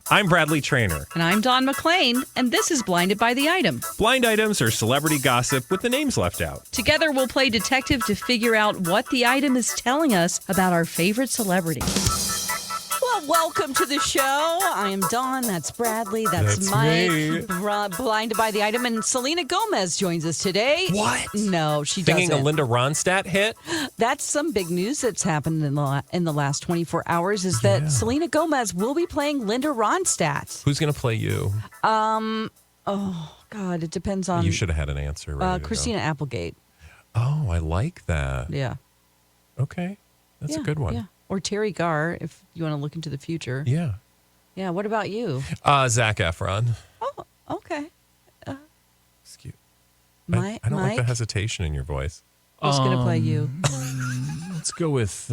I'm Bradley Traynor. And I'm Don McClain, and this is Blinded by the Item. Blind items are celebrity gossip with the names left out. Together, we'll play detective to figure out what the item is telling us about our favorite celebrity. Well, welcome to the show. I am Dawn. That's Bradley. That's Mike. me. Blinded by the Item. And Selena Gomez joins us today. What? No, she Singing doesn't. a Linda Ronstadt hit? That's some big news that's happened in the last 24 hours is that Selena Gomez will be playing Linda Ronstadt. Who's going to play you? Oh, God, it depends on... You should have had an answer. Ready to Christina Applegate. Oh, I like that. Yeah. Okay. That's a good one. Yeah. Or Terry Garr, if you want to look into the future. Yeah. Yeah, what about you? Zac Efron. Oh, okay. It's cute. Mike? I don't like the hesitation in your voice. Who's going to play you? Let's go with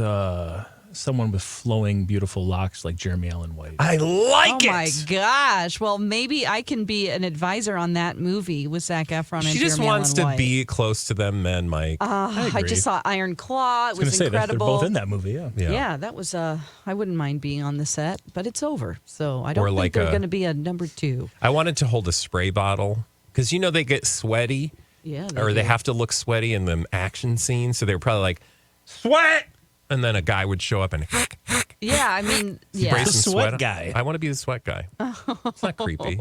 someone with flowing, beautiful locks like Jeremy Allen White. I like it. Oh, my gosh. Well, maybe I can be an advisor on that movie with Zac Efron and She just Jeremy wants Allen to White. be close to them men, Mike. I agree. just saw Iron Claw. It I was was going to say that they're incredible. both in that movie, yeah. Yeah, that was, I wouldn't mind being on the set, but it's over. So I don't Or think like they're going to be a number 2. I wanted to hold a spray bottle because, they get sweaty. Yeah. Or they have to look sweaty in the action scenes. So they were probably like, sweat! And then a guy would show up and Yeah, I mean, spray The some sweat sweat. guy. I want to be the sweat guy. It's not creepy.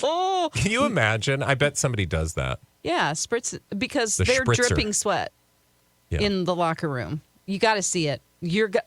Can you imagine? I bet somebody does that. Yeah, spritz because The they're spritzer. dripping sweat Yeah. in the locker room. You got to see it.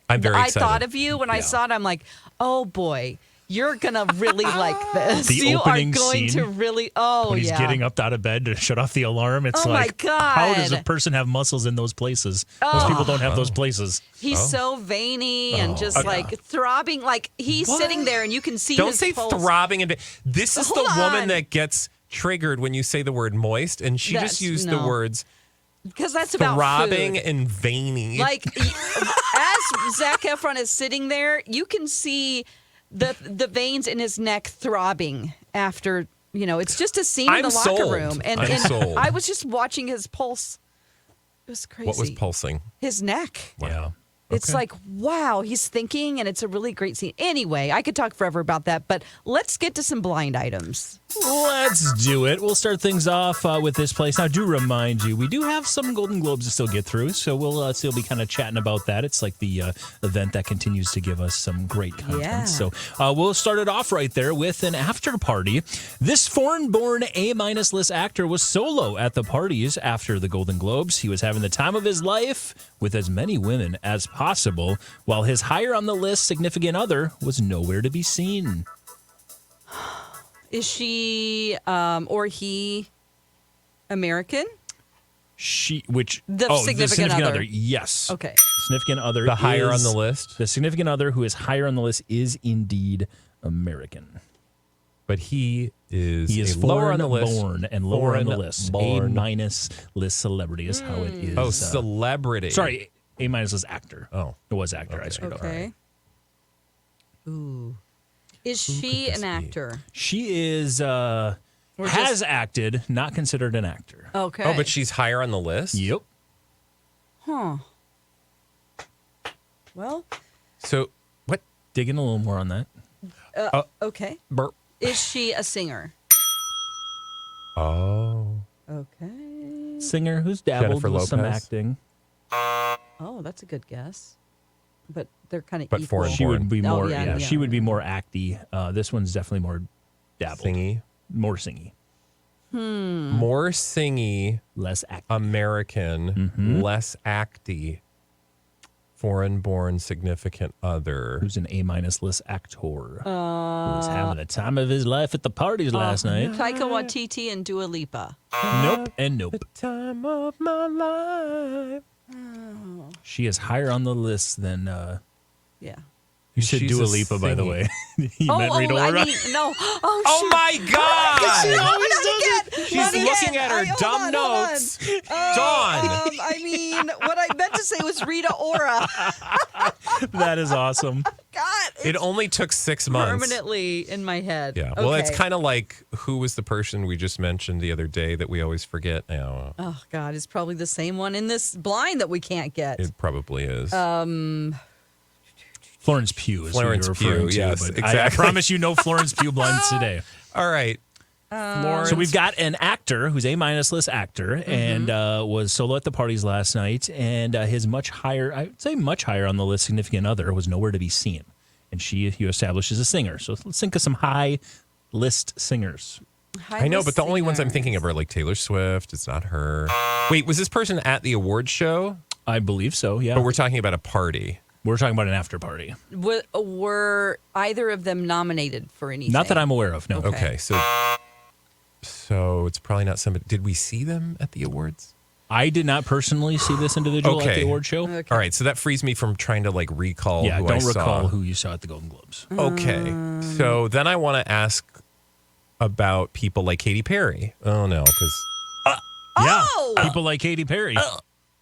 I'm very I excited. thought of you when I saw it. I'm like, oh boy, you're gonna really like this. The you are opening going scene to really. Oh When he's yeah. getting up out of bed to shut off the alarm, it's Oh, my like, how does a God. person have muscles in those places? Most people don't have those places. He's so veiny and just like throbbing. Like he's sitting there and you can see. Don't his say pulse. throbbing. This is Hold the woman on. that gets triggered when you say the word moist. And she just used the no. words because that's about throbbing food. and veiny. Like as Zac Efron is sitting there, you can see the veins in his neck throbbing after, it's just a scene in I'm the locker sold. room. And, I'm sold. I was just watching his pulse. It was crazy. What was pulsing? His neck. Yeah. It's like, wow, he's thinking, and it's a really great scene. Anyway, I could talk forever about that, but let's get to some blind items. Let's do it. We'll start things off with this place. Now, do remind you, we do have some Golden Globes to still get through, so we'll still be kind of chatting about that. It's like the event that continues to give us some great content. Yeah. So we'll start it off right there with an after party. This foreign-born A-minus list actor was solo at the parties after the Golden Globes. He was having the time of his life with as many women as possible, while his higher on the list significant other was nowhere to be seen. Is she or he American? The significant other. Yes. Okay. Significant other. The higher on the list? The significant other who is higher on the list is indeed American. But he is lower on the list. born and lower on the Foreign list. born. A minus list celebrity is how it is. Oh, celebrity. Sorry, A minus list actor. Oh. It was actor. Okay. I screwed up. Okay. Ooh. Is she this an be? actor? She is has acted, not considered an actor. Okay. Oh, but she's higher on the list? Yep. Huh. Well, So, what? Dig in a little more on that. okay. Burp. Is she a singer? Oh. Okay. Singer who's dabbled Jennifer with some Lopez? acting. Oh, that's a good guess. But they're kind of But equal. foreign She would be Oh, more. yeah, yeah, yeah. she would be more acty. This one's definitely more dabbled. Singy. More singy. More singy, Less acty. American, less acty, foreign-born significant other. Who's an A minus list actor? Who was having the time of his life at the parties last night. Taika Waititi and Dua Lipa. Nope and nope. Time of my life. She is higher on the list than. Yeah. You said She's Dua a Lipa, by the singing. way. You meant Rita I Ora? mean, no. Oh, Oh shoot. my God! She always does it. She's looking at her dumb notes. Dawn. I mean, what I meant to say was Rita Ora. That is awesome. God, It only took 6 months. permanently in my head. Yeah. Well, it's Okay. kind of like who was the person we just mentioned the other day that we always forget? Oh God, it's probably the same one in this blind that we can't get. It probably is. Florence Pugh is Florence who you're referring Pugh, to. yes, But exactly. I promise you no Florence Pugh blinds today. All right. Florence. So we've got an actor who's A-list actor and was solo at the parties last night, and his much higher on the list significant other was nowhere to be seen. And you established as a singer. So let's think of some high list singers. I know, but the only ones I'm thinking of are like Taylor Swift. It's not her. Wait, was this person at the awards show? I believe so, yeah. But we're talking about a party. We're talking about an after party. Were either of them nominated for anything? Not that I'm aware of, no. Okay, so it's probably not somebody. Did we see them at the awards? I did not personally see this individual at Okay. the award show. Okay. All right, so that frees me from trying to like recall Yeah, who I don't saw. recall who you saw at the Golden Globes. Okay, so then I want to ask about people like Katy Perry. Oh no, because Yeah, Oh! people like Katy Perry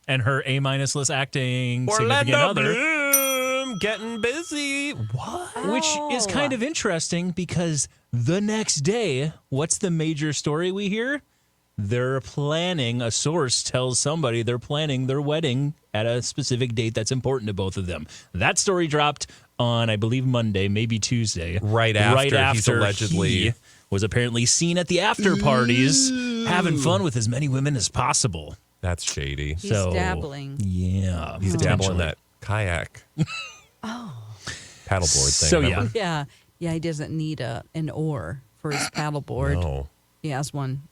and her A-list acting significant Orlando other. Bloom getting busy. What? Which is kind of interesting because the next day, what's the major story we hear? They're planning, a source tells somebody they're planning their wedding at a specific date that's important to both of them. That story dropped on, I believe, Monday, maybe Tuesday. Right after he's allegedly- he was apparently seen at the after parties having fun with as many women as possible. That's shady. He's dabbling. Yeah. He's dabbling in that kayak. Paddleboard thing. So, remember? Yeah, he doesn't need an oar for his paddleboard. No. He has one.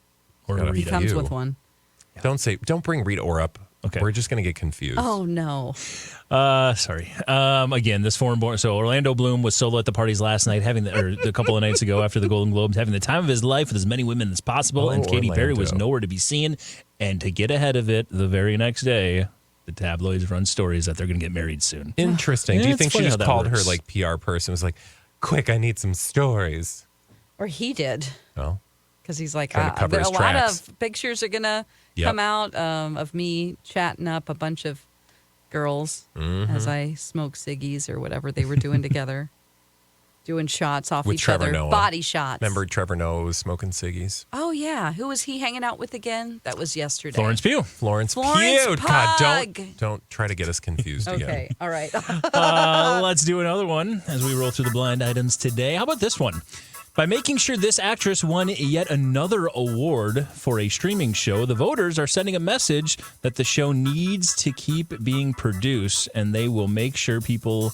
Or Gotta He Rita. comes you. with one. Don't bring Rita Ora up. Okay. We're just gonna get confused. Oh no. Sorry. Again, this foreign-born. So Orlando Bloom was solo at the parties last night, a couple of nights ago after the Golden Globes, having the time of his life with as many women as possible. And Katy Perry was Orlando. nowhere to be seen. And to get ahead of it, the very next day, the tabloids run stories that they're going to get married soon. Interesting. Do Yeah, you it's think she funny just how that called her works. like PR person? Was like, quick, I need some stories. Or he did. Oh, Because he's like, Trying to cover his a lot tracks. of pictures are going to Yep. come out of me chatting up a bunch of girls Mm-hmm. as I smoke ciggies or whatever they were doing together. Doing shots off With each Trevor other. Noah. Body shots. remember Trevor Noah was smoking ciggies? Oh, yeah. Who was he hanging out with again? That was yesterday. Florence Pugh. Florence Florence Pugh. God, Pug. don't try to get us confused Okay. again. All right. Let's do another one as we roll through the blind items today. How about this one? By making sure this actress won yet another award for a streaming show, the voters are sending a message that the show needs to keep being produced, and they will make sure people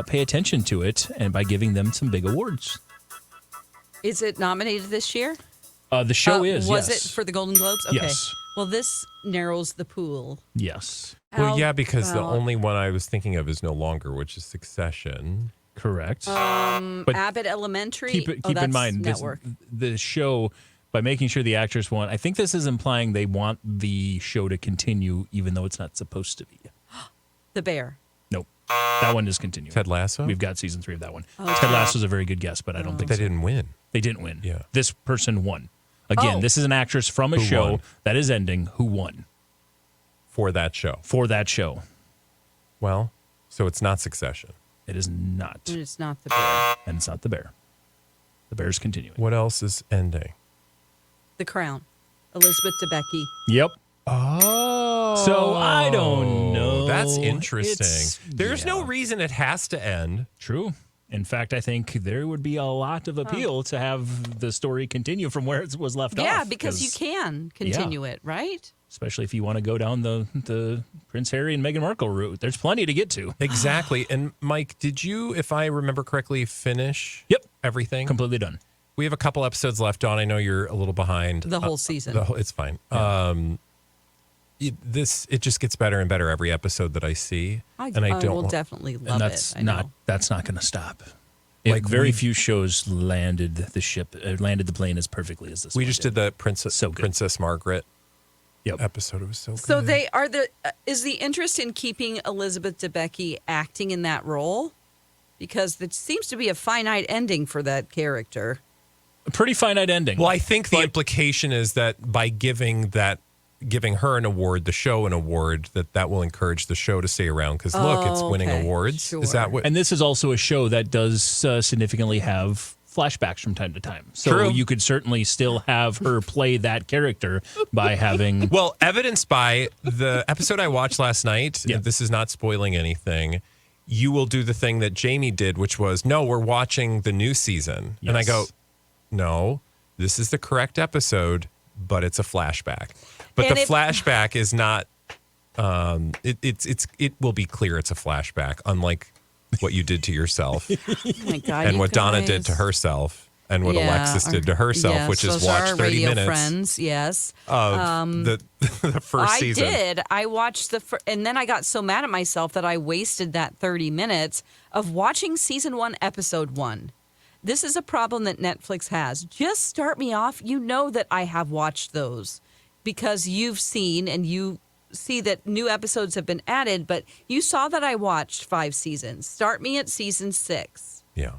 pay attention to it, and by giving them some big awards. Is it nominated this year? The show is, Was yes. it for the Golden Globes? Okay. Yes. Well, this narrows the pool. Yes, Well, How yeah, because the about, only one I was thinking of is no longer, which is Succession. correct. But Abbott Elementary. keep Oh, in that's mind, network. the show, by making sure the actors want, I think this is implying they want the show to continue, even though it's not supposed to be. The Bear. Nope. That one is continuing. Ted Lasso? We've got season 3 of that one. Ted Lasso's a very good guess, but I don't think They so. didn't win. They didn't win. Yeah. This person won. Again, Oh. this is an actress from a Who show won? that is ending who won For that show. for that show. Well, so it's not Succession. It is not. And it's not the Bear. And it's not the Bear. The Bear's continuing. What else is ending? The Crown. Elizabeth Debicki. Yep. Oh. So I don't know. That's interesting. It's- There's no yeah. reason it has to end. True. In fact, I think there would be a lot of appeal to have the story continue from where it was left off. Yeah, because you can continue it, right? Especially if you want to go down the Prince Harry and Meghan Markle route. There's plenty to get to. Exactly. And Mike, did you, if I remember correctly, finish Yep. everything? Completely done. We have a couple episodes left on. I know you're a little behind. The whole season. It's fine. It just gets better and better every episode that I see. I don't will want- definitely love And that's it. I know. that's not going to stop. Like Very we- few shows landed the plane as perfectly as this We one just did the Princess So good. Princess Margaret Yep. episode. It was so good. So they are is the interest in keeping Elizabeth Debicki acting in that role? Because it seems to be a finite ending for that character. A pretty finite ending. Well, I think the implication is that by giving her an award, the show an award, that will encourage the show to stay around because look, it's winning okay. awards. Is that Sure. what? And this is also a show that does significantly have flashbacks from time to time. So True. you could certainly still have her play that character by having. Well, evidenced by the episode I watched last night. Yeah. This is not spoiling anything. you will do the thing that Jamie did, which was, no, we're watching the new season. Yes. And I go, no, this is the correct episode, but it's a flashback. But And the flashback is not, it will be clear it's a flashback, unlike what you did to yourself Oh my God, and you what Donna did guys. to herself. And what Yeah, Alexis did to herself, yes, which is those are watch our 30 radio minutes friends, yes. of the first I season. did. I watched and then I got so mad at myself that I wasted that 30 minutes of watching season 1, episode 1. This is a problem that Netflix has. Just start me off. You know that I have watched those because you've seen and you see that new episodes have been added, but you saw that I watched 5 seasons. Start me at season 6. Yeah.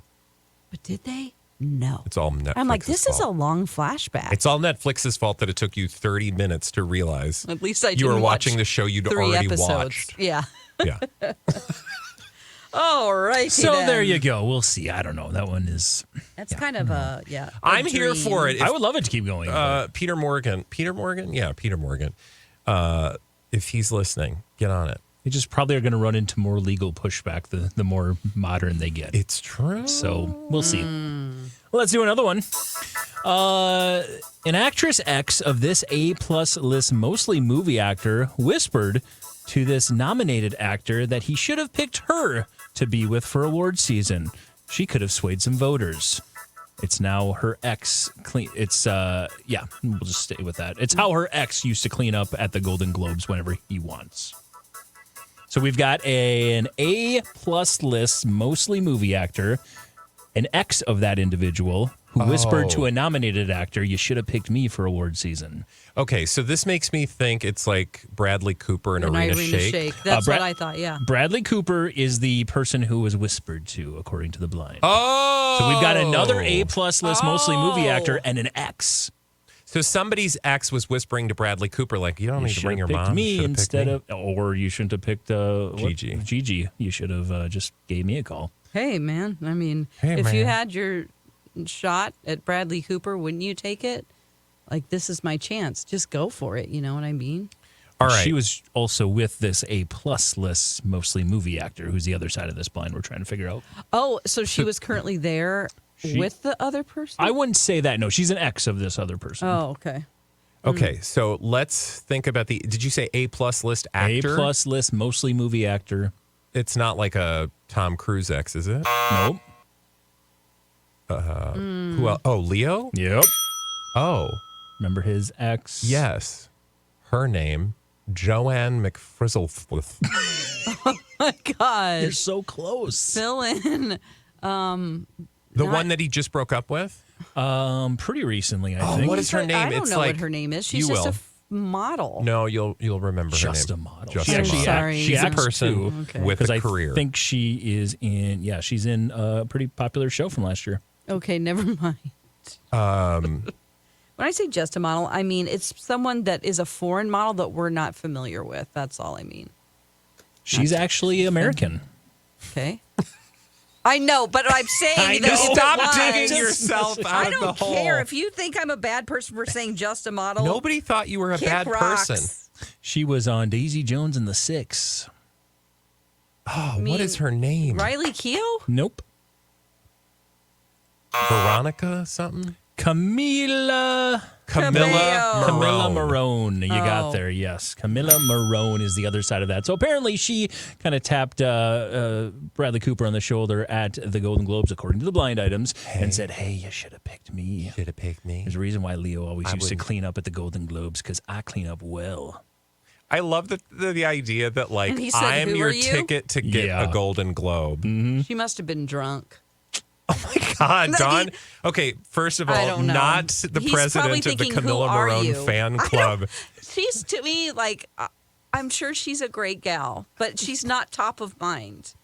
But did they? No. It's all Netflix's I'm like, this is a fault. long flashback. It's all Netflix's fault that it took you 30 minutes to realize At least I you were didn't watching watch the show you'd 3 already episodes. watched. Yeah. Yeah. All right. So there you go. We'll see. I don't know. That one is. That's kind of a a I'm here dream. for it. I would love it to keep going. Peter Morgan. Peter Morgan? Yeah, Peter Morgan. If he's listening, get on it. They just probably are going to run into more legal pushback the more modern they get. It's true. So we'll see. Well, let's do another one. An actress X of this A-plus list, mostly movie actor, whispered to this nominated actor that he should have picked her to be with for award season. She could have swayed some voters. It's now her ex. We'll just stay with that. It's how her ex used to clean up at the Golden Globes whenever he wants. So we've got an A-plus list, mostly movie actor, an ex of that individual who whispered to a nominated actor, you should have picked me for award season. Okay, so this makes me think it's like Bradley Cooper and Irina Shayk. That's what I thought, yeah. Bradley Cooper is the person who was whispered to, according to the blind. Oh! So we've got another A-plus list, mostly movie actor, and an ex. So somebody's ex was whispering to Bradley Cooper, like, you don't need to bring your mom. Me You should've picked instead me. of, or you shouldn't have picked Gigi. Gigi. You should have just gave me a call. Hey, man. I mean, Hey, if you man. had your shot at Bradley Cooper, wouldn't you take it? Like, this is my chance. Just go for it. You know what I mean? All right. She was also with this A-plus list, mostly movie actor, who's the other side of this blind we're trying to figure out. Oh, so she was currently there with the other person? I wouldn't say that. No, she's an ex of this other person. Oh, okay. Okay, so let's think about did you say A-plus list actor? A-plus list, mostly movie actor. It's not like a Tom Cruise ex, is it? Nope. Who else? Oh, Leo? Yep. Oh, Remember his ex? yes. Her name, Joanne McFrizzleflith. My gosh. You're so close. Fill in. The one that he just broke up with? Pretty recently, I think. what is her name? I don't It's know like- what her name is. She's you just will. model. No, you'll remember Just her a name. model. Just She a actually model. Sorry. She's a acts person too. Okay. with Because a I career. think she is she's in a pretty popular show from last year. Okay, never mind. When I say just a model, I mean it's someone that is a foreign model that we're not familiar with. That's all I mean. She's actually American. Okay. I know, but I'm saying that if it Stop was- digging yourself out I of the don't hole. care if you think I'm a bad person for saying just a model. Nobody thought you were a Kick bad rocks. person. She was on Daisy Jones and the Six. Oh, mean, what is her name? Riley Keough? Nope. Veronica something? Camila Camilla Marone. You got Oh. there, yes. Camilla Marone is the other side of that. So apparently she kind of tapped Bradley Cooper on the shoulder at the Golden Globes, according to the blind items, and said, hey, you should have picked me. Should have picked me. There's a reason why Leo always used to wouldn't- clean up at the Golden Globes, because I clean up well. I love the idea that, like, And he said, I'm "Who your are you?" ticket to get Yeah. a Golden Globe. She must have been drunk. God, No, Don. Okay, first of I all, don't know. not the He's probably president of the thinking, "Who Camilla are Marone you?" fan I don't- club. She's, to me, like, I'm sure she's a great gal, but she's not top of mind.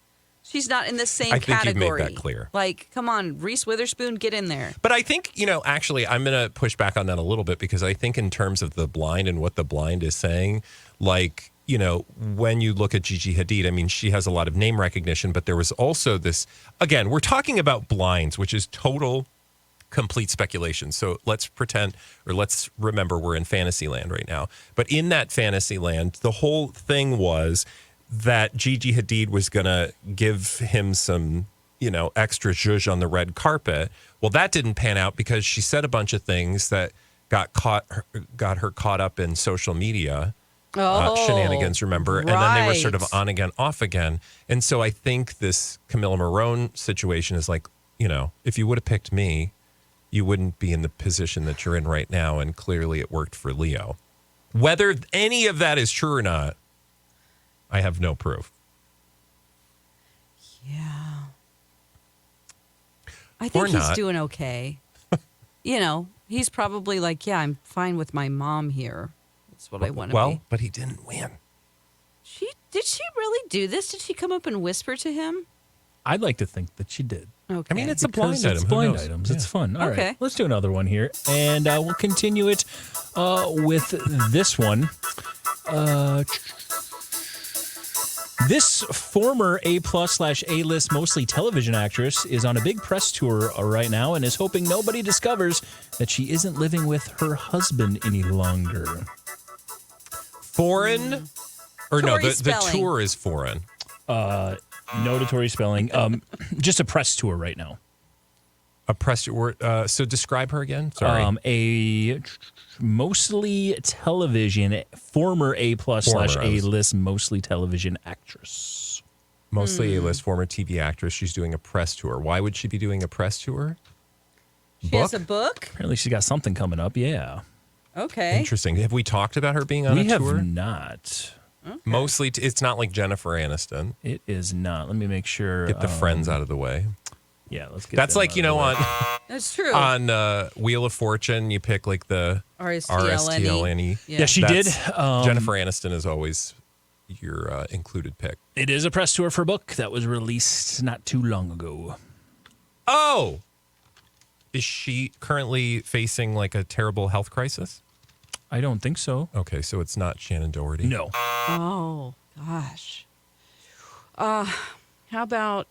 She's not in the same I think you've category. made that clear. Like, come on, Reese Witherspoon, get in there. But I think, actually, I'm going to push back on that a little bit because I think in terms of the blind and what the blind is saying, like, when you look at Gigi Hadid, I mean, she has a lot of name recognition, but there was also this, again, we're talking about blinds, which is total, complete speculation. So let's remember we're in fantasy land right now. But in that fantasy land, the whole thing was that Gigi Hadid was going to give him some, extra zhuzh on the red carpet. Well, that didn't pan out because she said a bunch of things that got her caught up in social media shenanigans, remember? Right. And then they were sort of on again, off again. And so I think this Camilla Morone situation is like, if you would have picked me, you wouldn't be in the position that you're in right now. And clearly it worked for Leo. Whether any of that is true or not, I have no proof. Yeah. I think Or he's not. doing okay. He's probably like, yeah, I'm fine with my mom here. That's what I want to be. But he didn't win. Did she really do this? Did she come up and whisper to him? I'd like to think that she did. Okay. I mean, it's a blind Because item. it's Who blind knows? items. Yeah. It's fun. All Okay. right, let's do another one here. And we'll continue it with this one. This former A+/A-list mostly television actress is on a big press tour right now and is hoping nobody discovers that she isn't living with her husband any longer. Foreign? Or no, Tori the spelling. tour is foreign. No to Tori spelling. Just a press tour right now. A press tour. So describe her again. Sorry. A mostly television, former A+/A-list mostly television actress. Mostly A-list former TV actress. She's doing a press tour. Why would she be doing a press tour? She has a book? Apparently she's got something coming up, yeah. Okay. Interesting. Have we talked about her being on We a tour? have not. Okay. Mostly, it's not like Jennifer Aniston. It is not. Let me make sure. Get the friends out of the way. Yeah, let's get That's them like, out of the way. That's true. on Wheel of Fortune, you pick like the RSTLNE. Yeah, she That's- did. Jennifer Aniston is always your included pick. It is a press tour for a book that was released not too long ago. Oh! Is she currently facing like a terrible health crisis? I don't think so. Okay, so it's not Shannon Doherty. No. Oh, gosh. How about,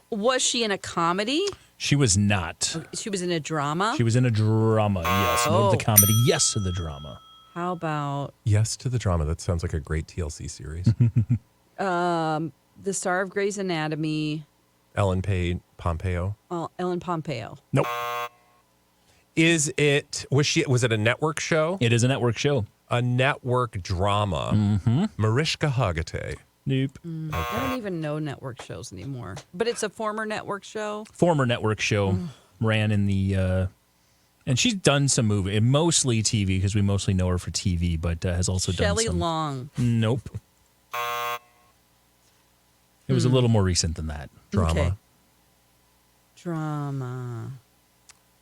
was she in a comedy? She was not. She was in a drama? She was in a drama, yes. No Oh. to the comedy, yes to the drama. How about Yes to the drama. That sounds like a great TLC series. the star of Grey's Anatomy, Ellen Pompeo. Ellen Pompeo? Nope. Was it a network show? It is a network show. A network drama. Mm-hmm. Mariska Hargitay. Nope. I don't even know network shows anymore. But it's a former network show. Former network show. Ran in the... and she's done some movie, mostly TV, because we mostly know her for TV, but has also Shelley done some... Long. Nope. It was a little more recent than that. Drama. Okay. Drama.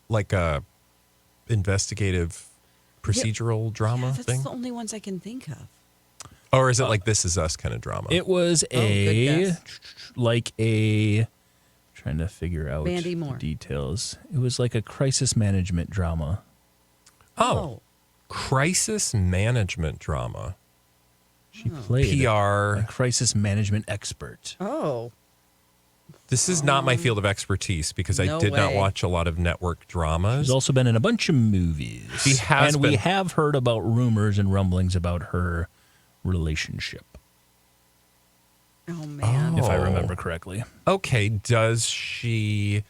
Like a investigative procedural drama That's thing? the only ones I can think of. Or is it like This Is Us kind of drama? It was good guess. trying to figure out Mandy the Moore. details. It was like a crisis management drama. Oh. Crisis management drama. She played PR. a crisis management expert. Oh. This is not my field of expertise because I No did not way. watch a lot of network dramas. She's also been in a bunch of movies. She has and we been. have heard about rumors and rumblings about her relationship, Oh, man. if I Oh. remember correctly. Okay, does she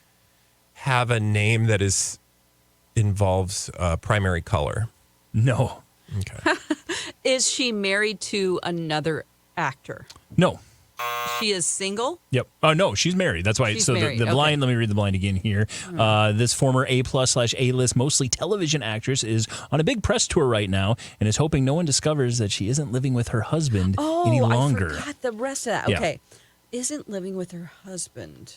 have a name that involves primary color? No. Okay. Is she married to another actor? No. She is single? Yep. Oh, no, she's married. That's why. She's so married, the okay. blind, let me read the blind again here. This former A+/A-list, mostly television actress is on a big press tour right now and is hoping no one discovers that she isn't living with her husband any longer. I forgot the rest of that. Yeah. Okay. Isn't living with her husband.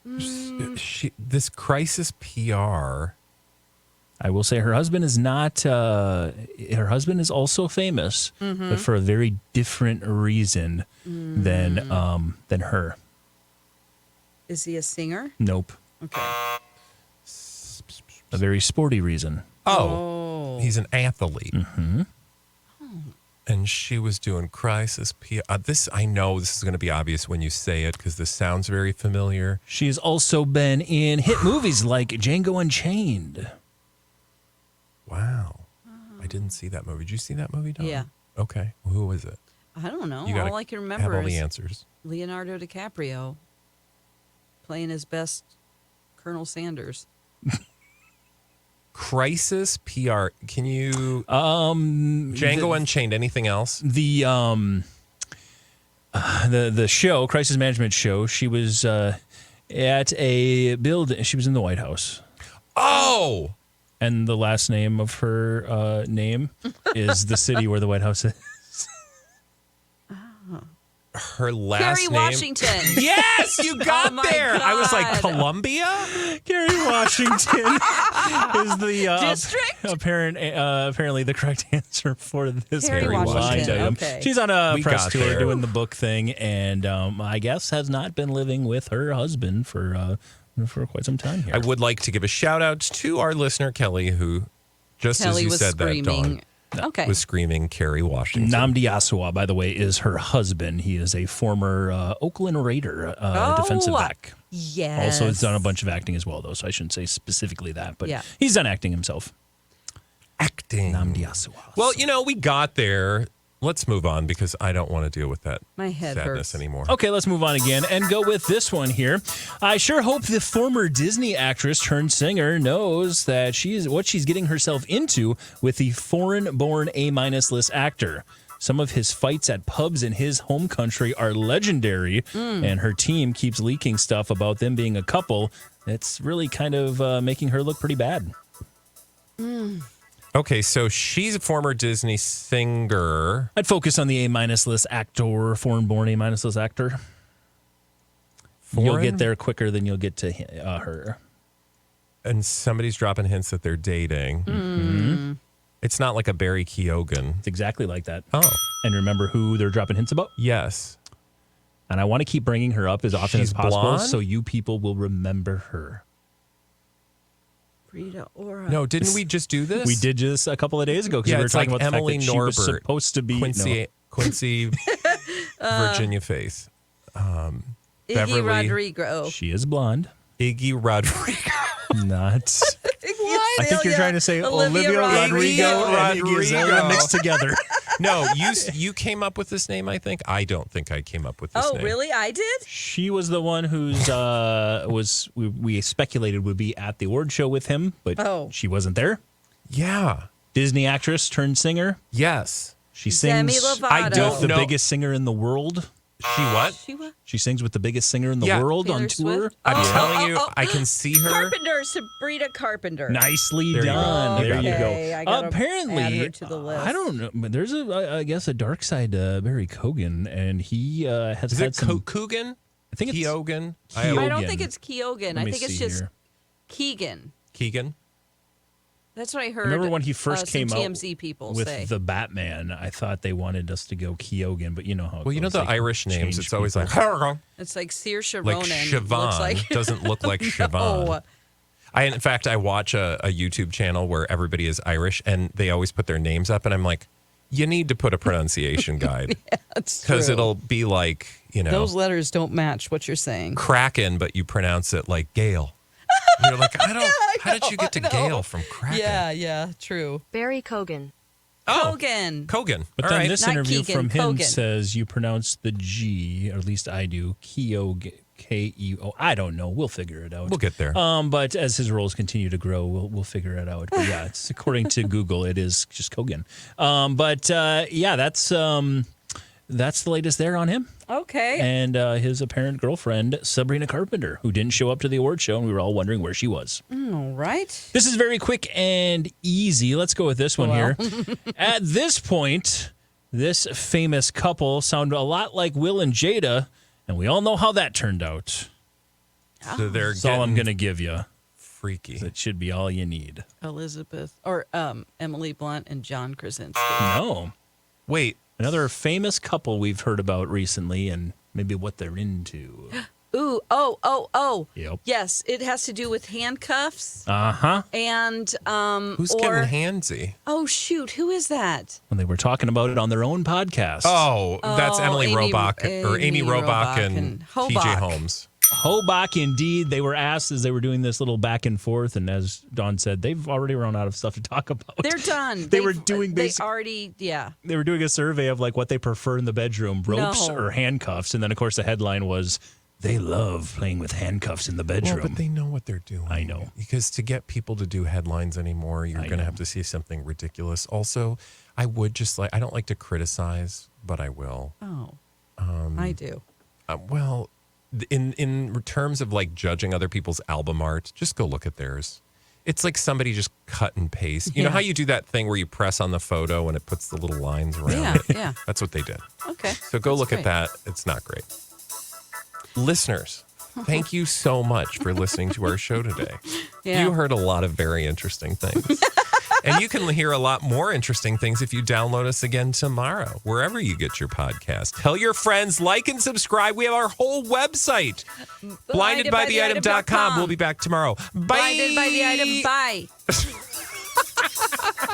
This crisis PR. I will say her husband is not, her husband is also famous, but for a very different reason than her. Is he a singer? Nope. Okay. A very sporty reason. Oh, he's an athlete. Mm-hmm. And she was doing crisis PR. I know this is going to be obvious when you say it because this sounds very familiar. She's also been in hit movies like Django Unchained. Wow. I didn't see that movie. Did you see that movie, Don? Yeah. Okay. Who is it? I don't know. You gotta All I can have remember all the is answers. Leonardo DiCaprio playing his best Colonel Sanders. Crisis PR. Can you Django Unchained? Anything else? The show, Crisis Management Show, she was at a building. She was in the White House. Oh! And the last name of her name is the city where the White House is. Her last Carrie name. Washington. Yes, you got my there. I was like, God. Columbia? Carrie Washington is the District? apparently the correct answer for this Carrie very Washington, blind item. okay. She's on a We press got tour there. doing the book thing, and I guess has not been living with her husband for quite some time here. I would like to give a shout out to our listener, Kelly, who, just as Kelly you was said that, Dawn, screaming. Okay. was screaming Carrie Washington. Nnamdi Assewa, by the way, is her husband. He is a former Oakland Raider defensive back. Yes. Also, has done a bunch of acting as well, though, so I shouldn't say specifically that, but Yeah. he's done acting himself. Acting. Nnamdi Assewa. Well, we got there. Let's move on because I don't want to deal with that My head sadness hurts. anymore. Okay, let's move on again and go with this one here. I sure hope the former Disney actress turned singer knows that what she's getting herself into with the foreign-born A-list actor. Some of his fights at pubs in his home country are legendary, and her team keeps leaking stuff about them being a couple. It's really kind of making her look pretty bad. Okay, so she's a former Disney singer. I'd focus on the A-list actor, foreign-born A-list actor. You'll Foreign? get there quicker than you'll get to her. And somebody's dropping hints that they're dating. It's not like a Barry Keoghan. It's exactly like that. Oh, And remember who they're dropping hints about? yes. And I want to keep bringing her up as often She's as possible blonde? so you people will remember her. Rita Ora. No, didn't we just do this? We did just a couple of days ago because Yeah, we were it's talking like about the Emily fact that she was Norbert, supposed to be Quincy Virginia Face. Iggy Beverly- Rodrigo. She is blonde, Iggy Rodrigo. not. I think you're trying to say Olivia Rodrigo and Iggy Azalea mixed together. No, you came up with this name, I think. I don't think I came up with this Oh, name. really? I did? She was the one who's we speculated would be at the award show with him, but she wasn't there. Yeah. Disney actress turned singer. Yes. She Demi sings Lovato. I don't with the know. biggest singer in the world. She what? She what? She sings with the biggest singer in the Yeah. world Taylor on tour. Swift? I'm Oh, telling oh, you, oh, I can see her. Carpenter, Sabrina Carpenter. Nicely There you go. done. There you Okay, go. I gotta Apparently, add her to the list. I don't know, but there's I guess a dark side to Barry Keoghan, and he has Is had it some. Coogan? I think it's Keoghan? Keoghan. I don't think it's Keoghan. Let I me think it's see just here. Keegan. Keegan? That's what I heard. Remember when he first some came out TMZ people with say. the Batman? I thought they wanted us to go Keoghan, but you know how. It Well, you know goes, the they Irish names. change It's always people. like, It's like Saoirse like Ronan. Siobhan. Looks like Doesn't look like Siobhan. No. In fact, I watch a YouTube channel where everybody is Irish and they always put their names up. And I'm like, you need to put a pronunciation guide That's because true. it'll be like, Those letters don't match what you're saying. Kraken, but you pronounce it like Gale. You're like, how did you get to Gale from Kraken? Yeah, true. Barry Keoghan. Oh, Kogan. Kogan. But All then right. this Not interview Keegan, from him Keoghan. says you pronounce the G, or at least I do, Keoghan. K-E-O. I don't know. We'll figure it out. We'll get there. But as his roles continue to grow, we'll figure it out. But yeah, it's according to Google, it is just Keoghan. Yeah, that's the latest there on him Okay. and his apparent girlfriend Sabrina Carpenter, who didn't show up to the award show, and we were all wondering where she was. All right. This is very quick and easy. Let's go with this one here. At this point, this famous couple sounded a lot like Will and Jada, and we all know how that turned out. So they're That's all I'm getting going to give you. freaky. That should be all you need. Elizabeth or Emily Blunt and John Krasinski. No. Wait, Another famous couple we've heard about recently and maybe what they're into. Ooh, oh. Yep. Yes, it has to do with handcuffs Uh-huh. and who's or getting handsy? oh shoot, who is that? When they were talking about it on their own podcast. Oh, that's Emily Amy- Robach or Amy Amy Robach Robach and and TJ Hobach. Holmes. Hobach, indeed. They were asked as they were doing this little back and forth, and as Dawn said, they've already run out of stuff to talk about. They're done. They were doing They were doing a survey of like what they prefer in the bedroom, ropes or handcuffs, and then of course the headline was, "They love playing with handcuffs in the bedroom." Well, but they know what they're doing. I know. Because to get people to do headlines anymore, you're going to have to see something ridiculous. Also, I don't like to criticize, but I will. Oh, I do. Well, in terms of like judging other people's album art, just go look at theirs. It's like somebody just cut and paste. You know how you do that thing where you press on the photo and it puts the little lines around it? Yeah. That's what they did. Okay. So go look at that. It's not great. Listeners, thank you so much for listening to our show today. Yeah. You heard a lot of very interesting things. And you can hear a lot more interesting things if you download us again tomorrow, wherever you get your podcast. Tell your friends, like and subscribe. We have our whole website, blindedbytheitem.com. We'll be back tomorrow. Bye. Blinded by the item. Bye.